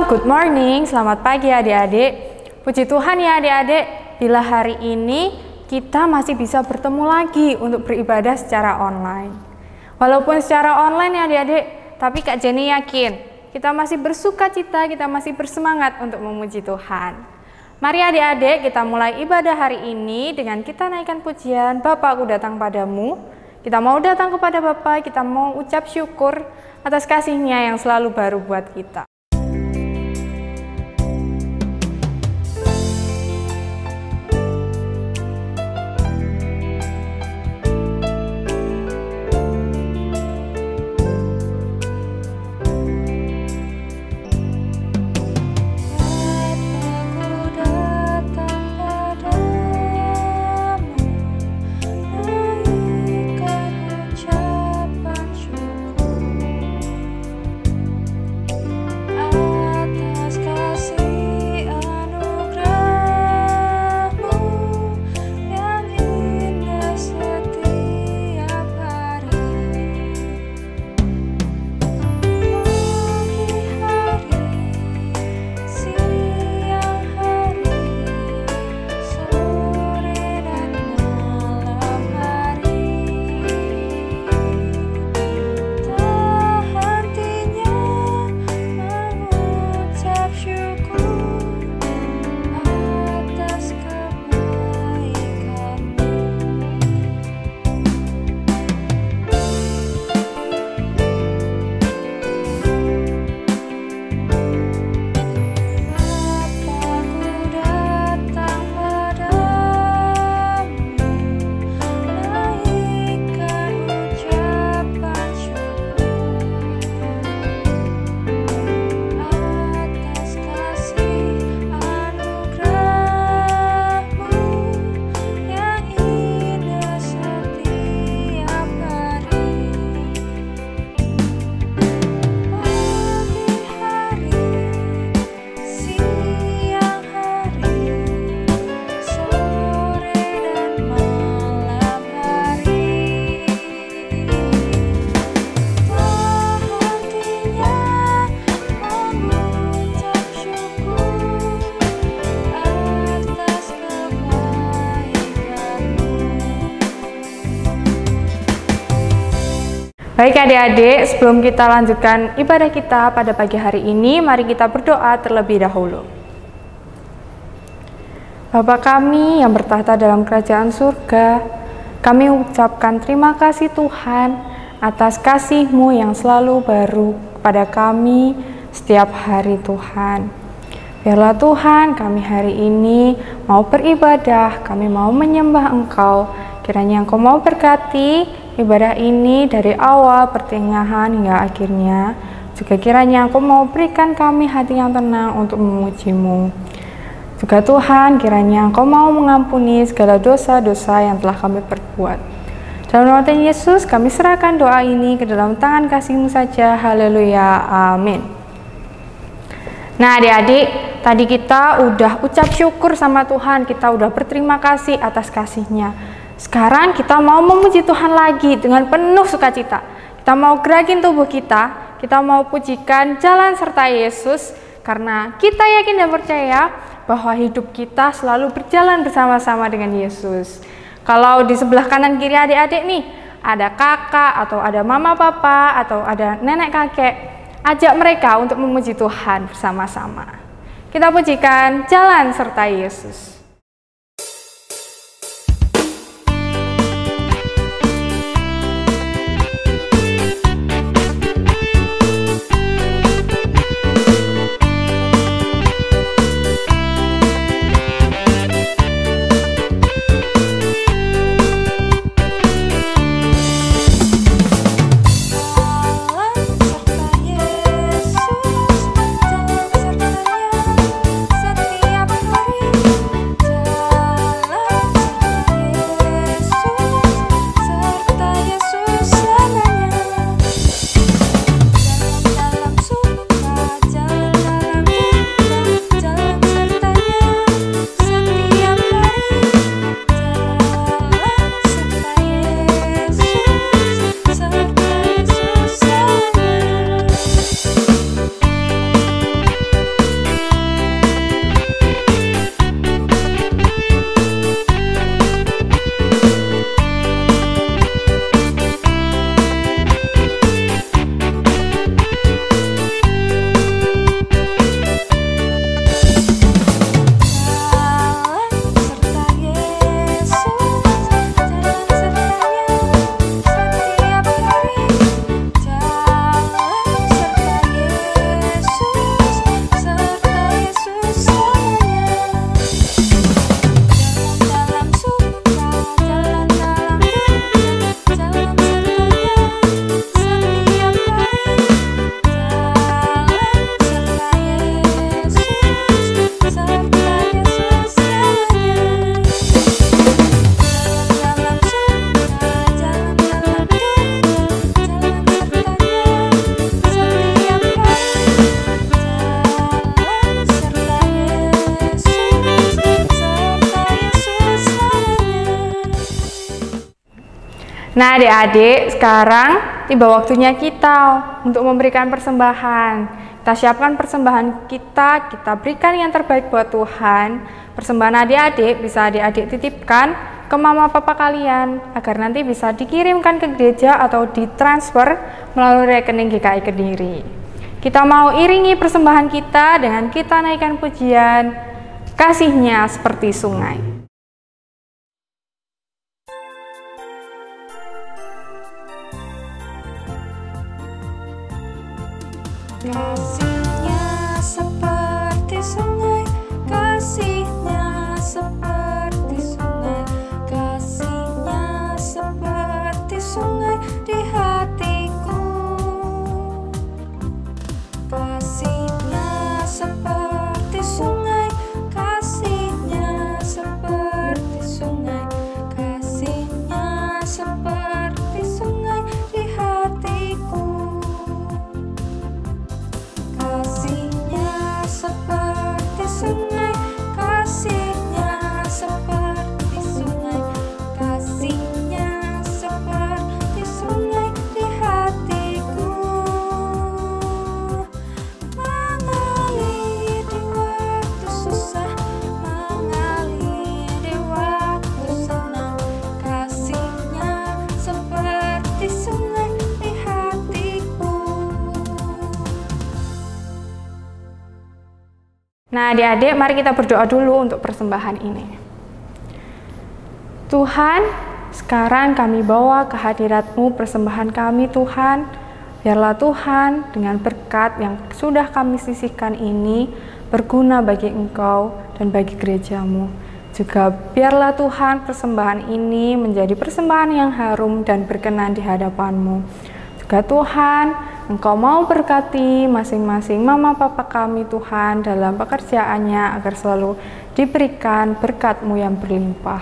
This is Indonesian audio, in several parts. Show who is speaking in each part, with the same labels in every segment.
Speaker 1: good morning, selamat pagi adik-adik. Puji Tuhan ya adik-adik, bila hari ini kita masih bisa bertemu lagi untuk beribadah secara online. Walaupun secara online ya adik-adik, tapi Kak Jenny yakin kita masih bersuka cita, kita masih bersemangat untuk memuji Tuhan. Mari adik-adik kita mulai ibadah hari ini dengan kita naikkan pujian Bapa, Aku Datang Padamu. Kita mau datang kepada Bapa, kita mau ucap syukur atas kasih-Nya yang selalu baru buat kita. Baik adik-adik, sebelum kita lanjutkan ibadah kita pada pagi hari ini, mari kita berdoa terlebih dahulu. Bapa kami yang bertahta dalam kerajaan surga, kami ucapkan terima kasih Tuhan atas kasih-Mu yang selalu baru kepada kami setiap hari Tuhan. Biarlah Tuhan kami hari ini mau beribadah, kami mau menyembah Engkau, kiranya Engkau mau berkati ibadah ini dari awal, pertengahan hingga akhirnya. Juga kiranya Engkau mau berikan kami hati yang tenang untuk memuji-Mu. Juga Tuhan kiranya Engkau mau mengampuni segala dosa-dosa yang telah kami perbuat. Dalam nama Tuhan Yesus kami serahkan doa ini ke dalam tangan kasih-Mu saja. Haleluya, amin. Nah adik-adik, tadi kita udah ucap syukur sama Tuhan, kita udah berterima kasih atas kasih-Nya. Sekarang kita mau memuji Tuhan lagi dengan penuh sukacita. Kita mau gerakin tubuh kita mau pujikan jalan serta Yesus, karena kita yakin dan percaya bahwa hidup kita selalu berjalan bersama-sama dengan Yesus. Kalau di sebelah kanan kiri adik-adik nih, ada kakak atau ada mama papa atau ada nenek kakek, ajak mereka untuk memuji Tuhan bersama-sama. Kita pujikan jalan serta Yesus. Nah adik-adik, sekarang tiba waktunya kita untuk memberikan persembahan. Kita siapkan persembahan kita berikan yang terbaik buat Tuhan. Persembahan adik-adik bisa adik-adik titipkan ke mama papa kalian agar nanti bisa dikirimkan ke gereja atau ditransfer melalui rekening GKI Kediri. Kita mau iringi persembahan kita dengan kita naikkan pujian Kasih-Nya Seperti Sungai.
Speaker 2: Kasih-Nya seperti sungai, kasih-Nya seperti sungai, kasih-Nya seperti sungai di hatiku. Kasih-Nya seperti sungai, kasih-Nya seperti sungai, kasih-Nya seperti sungai di hatiku. Kasih-Nya seperti sungai, kasih-Nya seperti sungai, kasih-Nya seperti sungai di hatiku. Mengalir di waktu susah, mengalir di waktu senang, kasih-Nya seperti sungai di hatiku.
Speaker 1: Nah adik-adik, mari kita berdoa dulu untuk persembahan ini. Tuhan, sekarang kami bawa ke hadirat-Mu persembahan kami Tuhan. Biarlah Tuhan dengan berkat yang sudah kami sisihkan ini berguna bagi Engkau dan bagi gereja-Mu. Juga biarlah Tuhan persembahan ini menjadi persembahan yang harum dan berkenan di hadapan-Mu. Juga Tuhan, Engkau mau berkati masing-masing mama papa kami Tuhan dalam pekerjaannya agar selalu diberikan berkat-Mu yang berlimpah.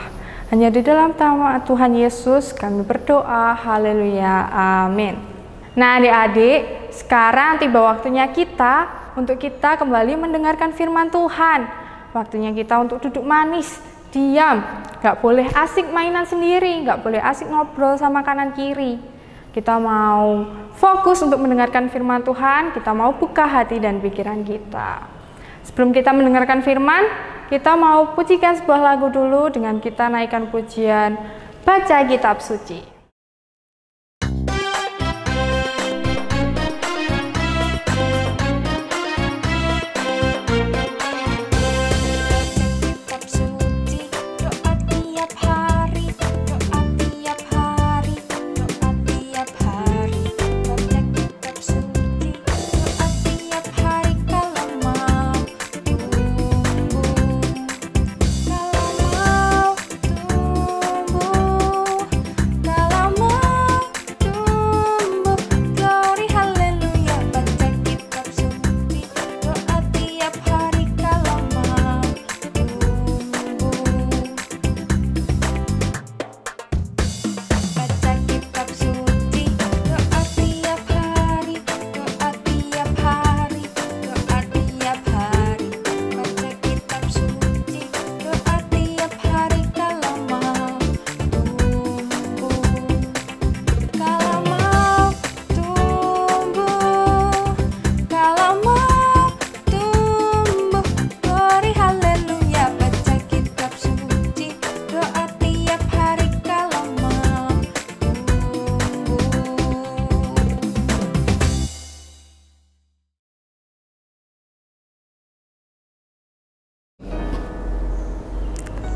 Speaker 1: Hanya di dalam nama Tuhan Yesus kami berdoa, haleluya, amin. Nah adik-adik, sekarang tiba waktunya kita untuk kita kembali mendengarkan firman Tuhan. Waktunya kita untuk duduk manis, diam, gak boleh asik mainan sendiri, gak boleh asik ngobrol sama kanan kiri. Kita mau fokus untuk mendengarkan firman Tuhan, kita mau buka hati dan pikiran kita. Sebelum kita mendengarkan firman, kita mau pujikan sebuah lagu dulu dengan kita naikkan pujian Baca Kitab Suci.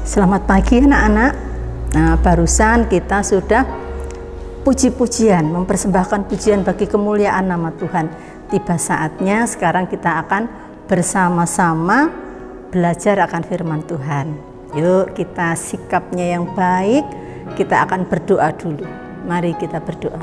Speaker 3: Selamat pagi anak-anak. Nah, barusan kita sudah puji-pujian, mempersembahkan pujian bagi kemuliaan nama Tuhan. Tiba saatnya sekarang kita akan bersama-sama belajar akan firman Tuhan. Yuk kita sikapnya yang baik, kita akan berdoa dulu. Mari kita berdoa.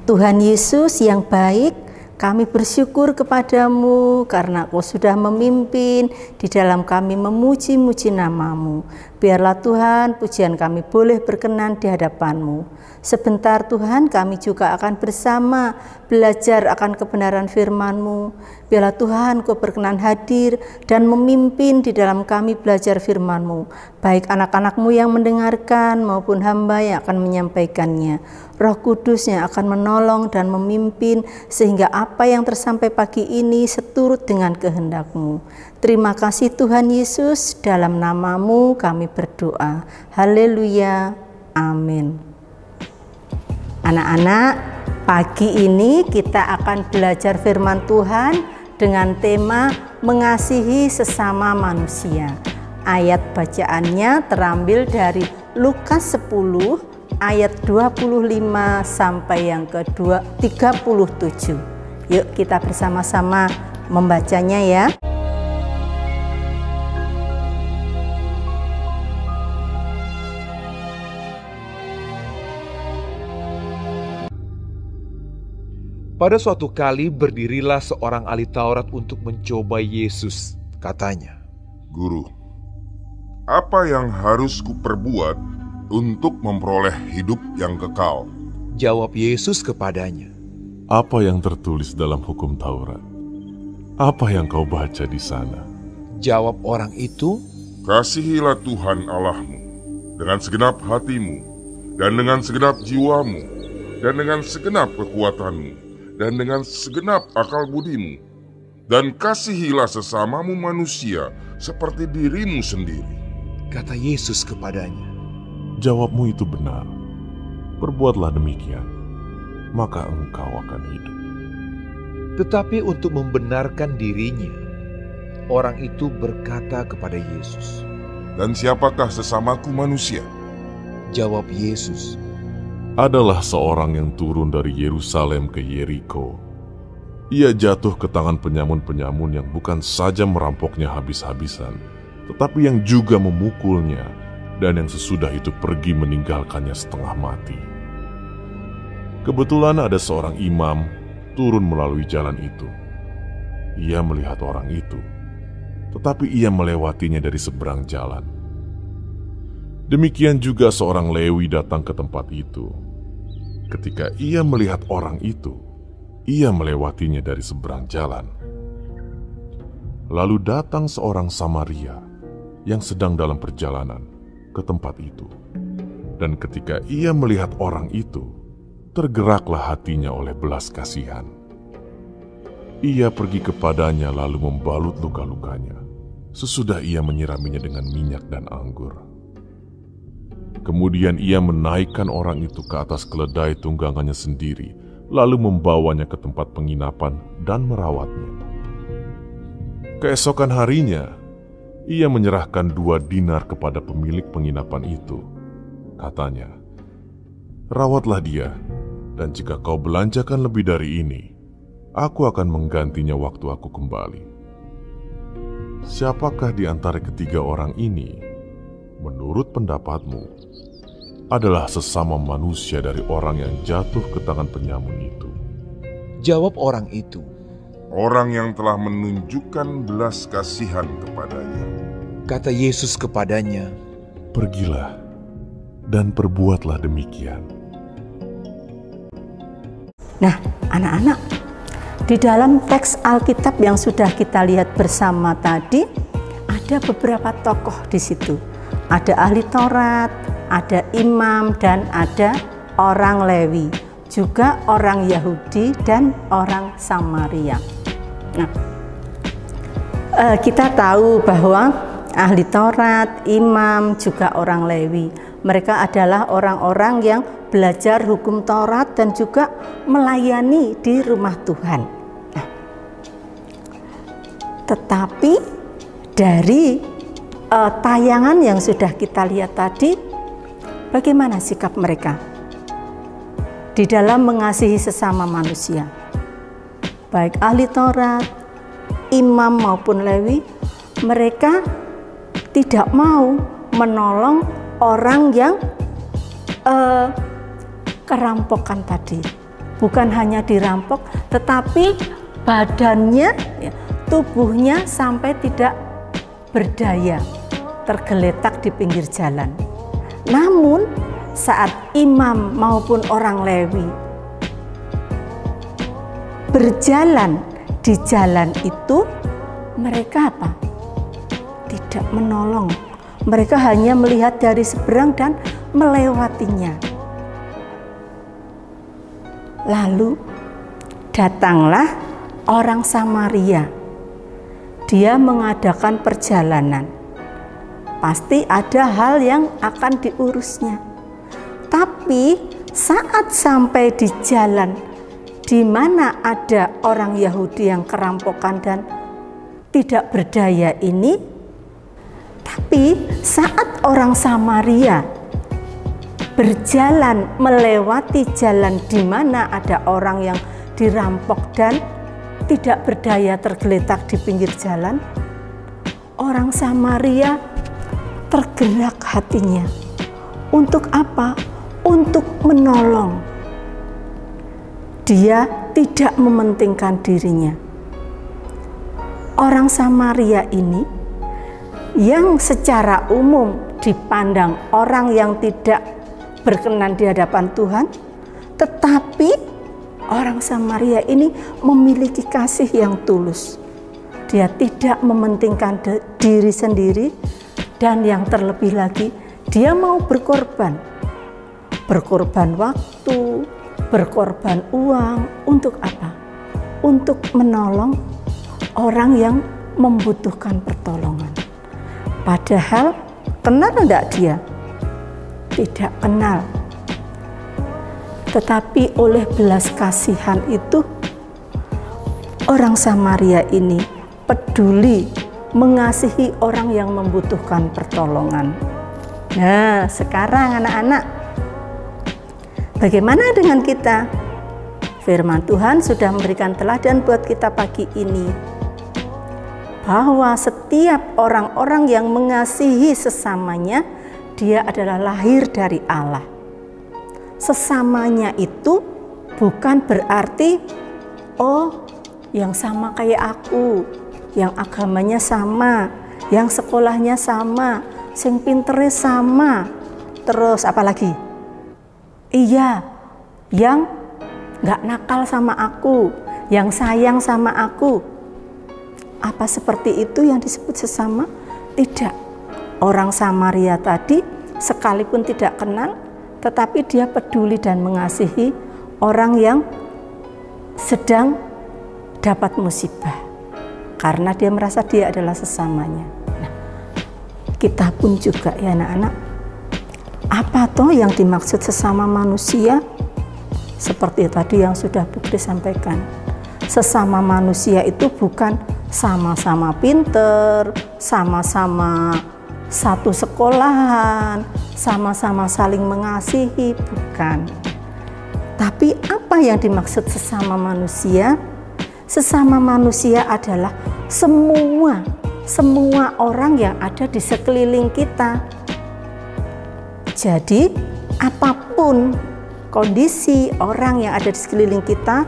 Speaker 3: Tuhan Yesus yang baik, kami bersyukur kepadamu karena Kau sudah memimpin di dalam kami memuji-muji nama-Mu. Biarlah Tuhan pujian kami boleh berkenan di hadapan-Mu. Sebentar Tuhan kami juga akan bersama belajar akan kebenaran firman-Mu. Biarlah Tuhan Kau berkenan hadir dan memimpin di dalam kami belajar firman-Mu. Baik anak-anak-Mu yang mendengarkan maupun hamba yang akan menyampaikannya. Roh Kudus yang akan menolong dan memimpin sehingga apa yang tersampai pagi ini seturut dengan kehendak-Mu. Terima kasih Tuhan Yesus, dalam nama-Mu kami berdoa. Haleluya. Amin. Anak-anak, pagi ini kita akan belajar firman Tuhan dengan tema mengasihi sesama manusia. Ayat bacaannya terambil dari Lukas 10 ayat 25 sampai yang ke-37. Yuk kita bersama-sama membacanya ya.
Speaker 4: Pada suatu kali berdirilah seorang ahli Taurat untuk mencoba Yesus. Katanya,
Speaker 5: "Guru, apa yang harus kuperbuat untuk memperoleh hidup yang kekal?"
Speaker 4: Jawab Yesus kepadanya,
Speaker 6: "Apa yang tertulis dalam hukum Taurat? Apa yang kau baca di sana?"
Speaker 4: Jawab orang itu,
Speaker 5: "Kasihilah Tuhan Allahmu dengan segenap hatimu, dan dengan segenap jiwamu, dan dengan segenap kekuatanmu, dan dengan segenap akal budimu, dan kasihilah sesamamu manusia seperti dirimu sendiri."
Speaker 4: Kata Yesus kepadanya,
Speaker 6: "Jawabmu itu benar. Perbuatlah demikian, maka engkau akan hidup."
Speaker 4: Tetapi untuk membenarkan dirinya, orang itu berkata kepada Yesus,
Speaker 5: "Dan siapakah sesamaku manusia?"
Speaker 4: Jawab Yesus,
Speaker 6: Adalah seorang yang turun dari Yerusalem ke Yeriko. Ia jatuh ke tangan penyamun-penyamun yang bukan saja merampoknya habis-habisan, tetapi yang juga memukulnya, dan yang sesudah itu pergi meninggalkannya setengah mati. Kebetulan ada seorang imam turun melalui jalan itu. Ia melihat orang itu, tetapi ia melewatinya dari seberang jalan. Demikian juga seorang Lewi datang ke tempat itu. Ketika ia melihat orang itu, ia melewatinya dari seberang jalan. Lalu datang seorang Samaria yang sedang dalam perjalanan ke tempat itu. Dan ketika ia melihat orang itu, tergeraklah hatinya oleh belas kasihan. Ia pergi kepadanya lalu membalut luka-lukanya. Sesudah ia menyiraminya dengan minyak dan anggur. Kemudian ia menaikkan orang itu ke atas keledai tunggangannya sendiri, lalu membawanya ke tempat penginapan dan merawatnya. Keesokan harinya, ia menyerahkan 2 dinar kepada pemilik penginapan itu. Katanya, "Rawatlah dia, dan jika kau belanjakan lebih dari ini, aku akan menggantinya waktu aku kembali." Siapakah di antara ketiga orang ini, menurut pendapatmu, adalah sesama manusia dari orang yang jatuh ke tangan penyamun itu?
Speaker 4: Jawab orang itu,
Speaker 5: "Orang yang telah menunjukkan belas kasihan kepadanya."
Speaker 4: Kata Yesus kepadanya,
Speaker 6: "Pergilah dan perbuatlah demikian."
Speaker 3: Nah, anak-anak, di dalam teks Alkitab yang sudah kita lihat bersama tadi, ada beberapa tokoh di situ. Ada ahli Taurat, ada imam, dan ada orang Lewi, juga orang Yahudi dan orang Samaria. Nah, kita tahu bahwa ahli Taurat, imam, juga orang Lewi, mereka adalah orang-orang yang belajar hukum Taurat dan juga melayani di rumah Tuhan. Nah, tetapi dari tayangan yang sudah kita lihat tadi, bagaimana sikap mereka di dalam mengasihi sesama manusia? Baik ahli Taurat, imam maupun Lewi, mereka tidak mau menolong orang yang kerampokan tadi. Bukan hanya dirampok, tetapi badannya, tubuhnya sampai tidak berdaya. tergeletak di pinggir jalan. Namun saat imam maupun orang Lewi berjalan di jalan itu, mereka apa? Tidak menolong. Mereka hanya melihat dari seberang dan melewatinya. Lalu datanglah orang Samaria. Dia mengadakan perjalanan. Pasti ada hal yang akan diurusnya. Tapi saat sampai di jalan di mana ada orang Yahudi yang kerampokan dan tidak berdaya ini, tapi saat orang Samaria berjalan melewati jalan di mana ada orang yang dirampok dan tidak berdaya tergeletak di pinggir jalan, orang Samaria tergerak hatinya. Untuk apa? Untuk menolong. Dia tidak mementingkan dirinya. Orang Samaria ini yang secara umum dipandang orang yang tidak berkenan di hadapan Tuhan, tetapi orang Samaria ini memiliki kasih yang tulus. Dia tidak mementingkan diri sendiri, dan yang terlebih lagi dia mau berkorban. Berkorban waktu, berkorban uang. Untuk apa? Untuk menolong orang yang membutuhkan pertolongan. Padahal kenal enggak dia? Tidak kenal. Tetapi oleh belas kasihan itu, orang Samaria ini peduli mengasihi orang yang membutuhkan pertolongan. Nah, sekarang anak-anak, bagaimana dengan kita? Firman Tuhan sudah memberikan teladan buat kita pagi ini, bahwa setiap orang-orang yang mengasihi sesamanya, dia adalah lahir dari Allah. Sesamanya itu bukan berarti, oh yang sama kayak aku, yang agamanya sama, yang sekolahnya sama, sing pinternya sama, terus apa lagi? Iya, yang gak nakal sama aku, yang sayang sama aku. Apa seperti itu yang disebut sesama? Tidak. Orang Samaria tadi sekalipun tidak kenal, tetapi dia peduli dan mengasihi orang yang sedang dapat musibah, karena dia merasa dia adalah sesamanya. Nah, kita pun juga ya anak-anak, apa toh yang dimaksud sesama manusia? Seperti tadi yang sudah Bu Kris sampaikan, sesama manusia itu bukan sama-sama pinter, sama-sama satu sekolahan, sama-sama saling mengasihi, bukan. Tapi apa yang dimaksud sesama manusia? Sesama manusia adalah semua orang yang ada di sekeliling kita. Jadi apapun kondisi orang yang ada di sekeliling kita,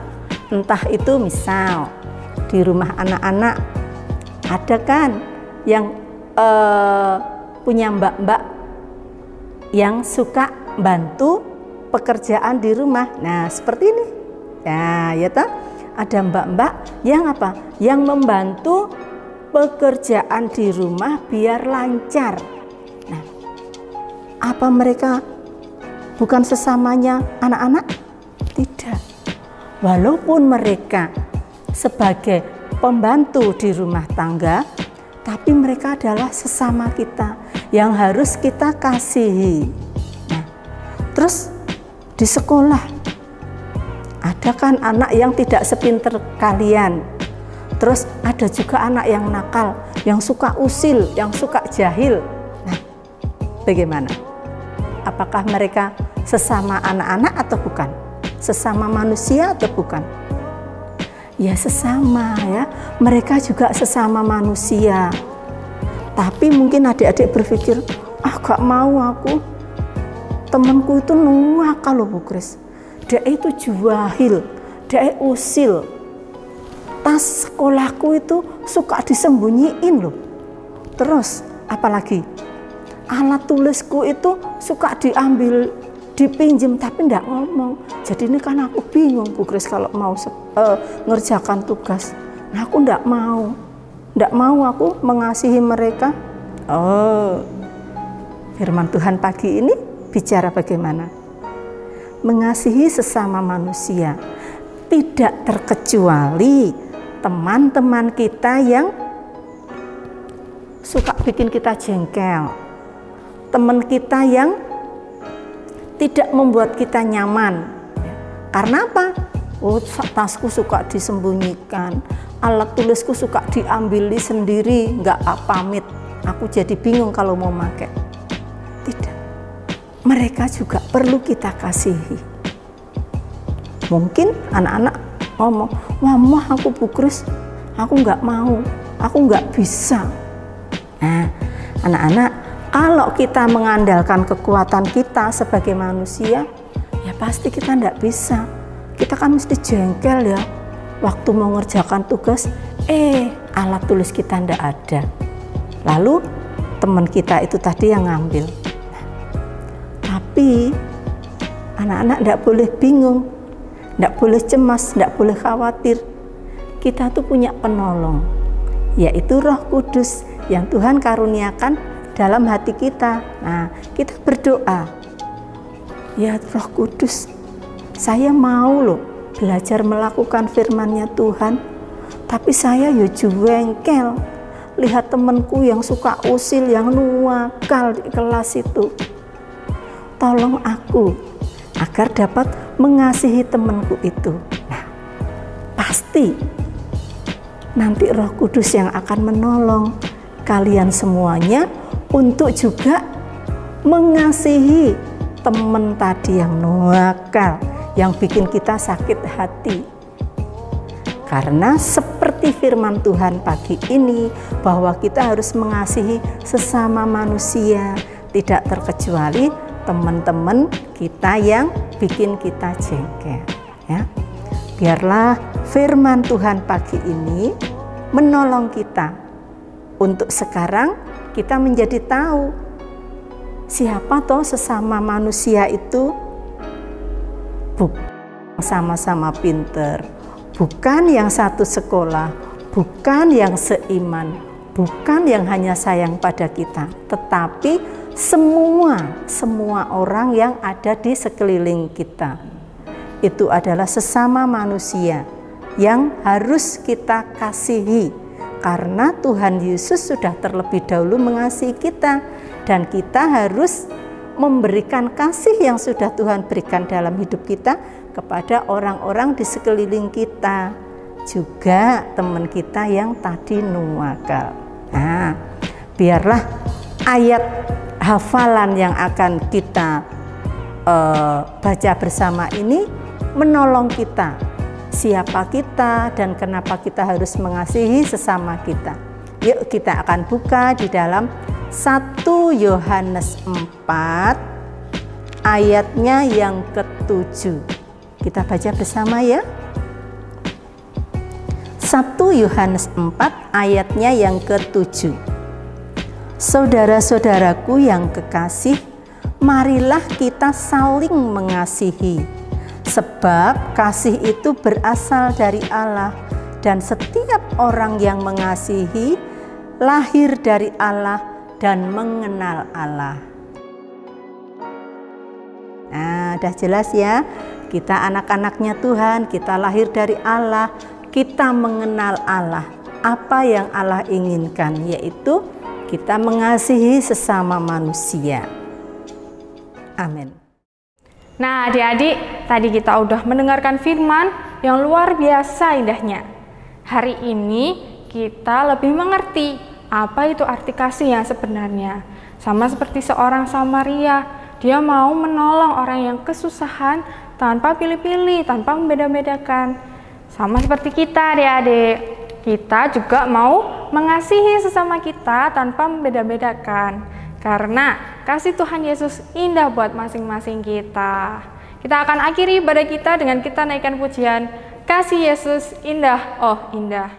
Speaker 3: entah itu misal di rumah anak-anak ada kan yang punya mbak-mbak yang suka bantu pekerjaan di rumah. Nah, seperti ini. Nah, ya toh, ada mbak-mbak yang apa? Yang membantu pekerjaan di rumah biar lancar. Nah, apa mereka bukan sesamanya anak-anak? Tidak. Walaupun mereka sebagai pembantu di rumah tangga, tapi mereka adalah sesama kita yang harus kita kasihi. Nah, terus di sekolah ada kan anak yang tidak sepinter kalian, terus ada juga anak yang nakal, yang suka usil, yang suka jahil. Nah, bagaimana? Apakah mereka sesama anak-anak atau bukan? Sesama manusia atau bukan? Ya sesama ya, mereka juga sesama manusia. Tapi mungkin adik-adik berpikir, gak mau aku, temanku itu nuwakal loh Bu Kris, dia itu juahil, dia usil, tas sekolahku itu suka disembunyiin loh. Terus apalagi alat tulisku itu suka diambil, dipinjem tapi enggak ngomong. Jadi ini kan aku bingung Bu Kris kalau mau ngerjakan tugas. Nah aku enggak mau aku mengasihi mereka. Oh, firman Tuhan pagi ini bicara bagaimana? Mengasihi sesama manusia, tidak terkecuali teman-teman kita yang suka bikin kita jengkel, teman kita yang tidak membuat kita nyaman. Karena apa? Oh, tasku suka disembunyikan, alat tulisku suka diambili sendiri, nggak pamit. Aku jadi bingung kalau mau pakai. Tidak. Mereka juga perlu kita kasihi. Mungkin anak-anak ngomong, "Mama, aku Bu Kris, aku nggak mau, aku nggak bisa." Nah, anak-anak, kalau kita mengandalkan kekuatan kita sebagai manusia, ya pasti kita nggak bisa. Kita kan mesti jengkel ya, waktu mau ngerjakan tugas, alat tulis kita nggak ada. Lalu teman kita itu tadi yang ngambil. Tapi anak-anak nggak boleh bingung, nggak boleh cemas, nggak boleh khawatir. Kita tuh punya penolong, yaitu Roh Kudus yang Tuhan karuniakan dalam hati kita. Nah, kita berdoa, ya Roh Kudus, saya mau loh belajar melakukan firman-Nya Tuhan, tapi saya ya jengkel lihat temanku yang suka usil, yang nuakal di kelas itu. Tolong aku agar dapat mengasihi temanku itu. Nah, pasti nanti Roh Kudus yang akan menolong kalian semuanya untuk juga mengasihi teman tadi yang nuakal, yang bikin kita sakit hati. Karena seperti firman Tuhan pagi ini, bahwa kita harus mengasihi sesama manusia, tidak terkecuali teman-teman kita yang bikin kita jengkel. Ya. Biarlah firman Tuhan pagi ini menolong kita untuk sekarang kita menjadi tahu siapa toh sesama manusia itu. Bukan sama-sama pinter, bukan yang satu sekolah, bukan yang seiman, bukan yang hanya sayang pada kita, tetapi semua orang yang ada di sekeliling kita itu adalah sesama manusia yang harus kita kasihi, karena Tuhan Yesus sudah terlebih dahulu mengasihi kita, dan kita harus memberikan kasih yang sudah Tuhan berikan dalam hidup kita kepada orang-orang di sekeliling kita, juga teman kita yang tadi nuakal. Nah, biarlah ayat hafalan yang akan kita baca bersama ini menolong kita, siapa kita dan kenapa kita harus mengasihi sesama kita. Yuk kita akan buka di dalam 1 Yohanes 4 ayatnya yang ke-7. Kita baca bersama ya. 1 Yohanes 4 ayatnya yang ke-7. Saudara-saudaraku yang kekasih, marilah kita saling mengasihi, sebab kasih itu berasal dari Allah, dan setiap orang yang mengasihi lahir dari Allah dan mengenal Allah. Nah, udah jelas ya, kita anak-anaknya Tuhan, kita lahir dari Allah, kita mengenal Allah. Apa yang Allah inginkan, yaitu kita mengasihi sesama manusia. Amin.
Speaker 1: Nah, adik-adik, tadi kita udah mendengarkan firman yang luar biasa indahnya. Hari ini kita lebih mengerti apa itu arti kasih yang sebenarnya. Sama seperti seorang Samaria, dia mau menolong orang yang kesusahan tanpa pilih-pilih, tanpa membeda-bedakan. Sama seperti kita, adik-adik, kita juga mau mengasihi sesama kita tanpa membeda-bedakan, karena kasih Tuhan Yesus indah buat masing-masing kita. Kita akan akhiri ibadah kita dengan kita naikkan pujian Kasih Yesus Indah, oh indah.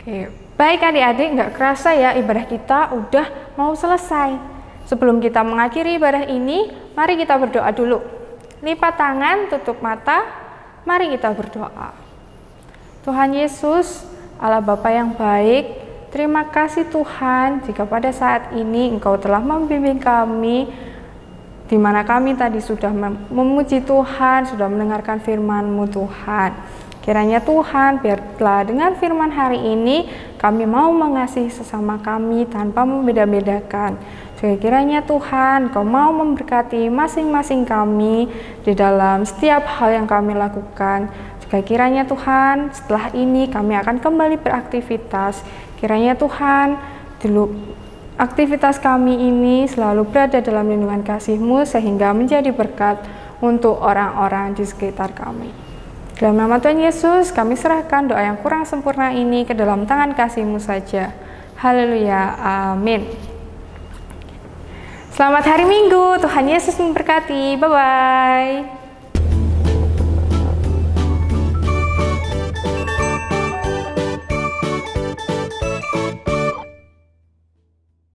Speaker 1: Oke, baik adik-adik, nggak kerasa ya ibadah kita udah mau selesai. Sebelum kita mengakhiri ibadah ini, mari kita berdoa dulu. Lipat tangan, tutup mata, mari kita berdoa. Tuhan Yesus, Allah Bapa yang baik, terima kasih Tuhan jika pada saat ini Engkau telah membimbing kami, di mana kami tadi sudah memuji Tuhan, sudah mendengarkan firman-Mu Tuhan. Kiranya Tuhan, biarlah dengan firman hari ini kami mau mengasihi sesama kami tanpa membeda-bedakan. Juga kiranya Tuhan, Kau mau memberkati masing-masing kami di dalam setiap hal yang kami lakukan. Juga kiranya Tuhan, setelah ini kami akan kembali beraktivitas. Kiranya Tuhan, dulu aktivitas kami ini selalu berada dalam lindungan kasih-Mu sehingga menjadi berkat untuk orang-orang di sekitar kami. Dalam nama Tuhan Yesus, kami serahkan doa yang kurang sempurna ini ke dalam tangan kasih-Mu saja. Haleluya, amin. Selamat hari Minggu, Tuhan Yesus memberkati. Bye-bye.